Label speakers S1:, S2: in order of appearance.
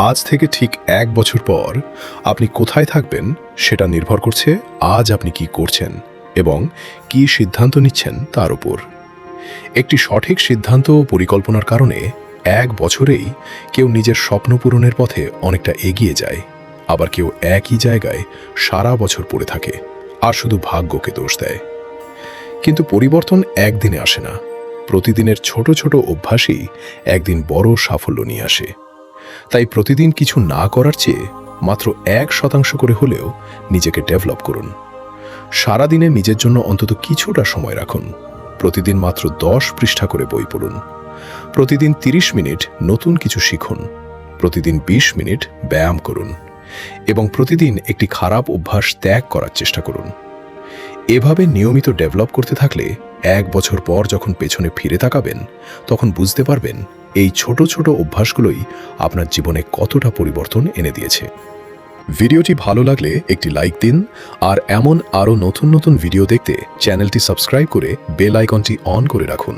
S1: আজ থেকে ঠিক 1 বছর পর আপনি কোথায় থাকবেন সেটা নির্ভর করছে আজ আপনি কি করছেন এবং কি সিদ্ধান্ত নিচ্ছেন তার উপর। একটি সঠিক সিদ্ধান্ত ও পরিকল্পনার কারণে 1 বছরেই কেউ নিজের স্বপ্ন পূরণের পথে অনেকটা এগিয়ে যায়, আবার কেউ একই জায়গায় সারা বছর পড়ে থাকে আর শুধু ভাগ্যকে দোষ দেয়। কিন্তু পরিবর্তন একদিনে আসে না। প্রতিদিনের ছোট ছোট অভ্যাসই একদিন বড় সাফল্য নিয়ে আসে। তাই প্রতিদিন কিছু না করার চেয়ে মাত্র 1% করে হলেও নিজেকে ডেভেলপ করুন। সারাদিনে নিজের জন্য অন্তত কিছুটা সময় রাখুন। প্রতিদিন মাত্র 10 পৃষ্ঠা করে বই পড়ুন। প্রতিদিন 30 মিনিট নতুন কিছু শিখুন। প্রতিদিন 20 মিনিট ব্যায়াম করুন এবং প্রতিদিন একটি খারাপ অভ্যাস ত্যাগ করার চেষ্টা করুন। এভাবে নিয়মিত ডেভেলপ করতে থাকলে 1 বছর পর যখন পেছনে ফিরে তাকাবেন, তখন বুঝতে পারবেন এই ছোট ছোট অভ্যাসগুলোই আপনার জীবনে কতটা পরিবর্তন এনে দিয়েছে। ভিডিওটি ভালো লাগলে একটি লাইক দিন আর এমন আরও নতুন নতুন ভিডিও দেখতে চ্যানেলটি সাবস্ক্রাইব করে বেল আইকনটি অন করে রাখুন।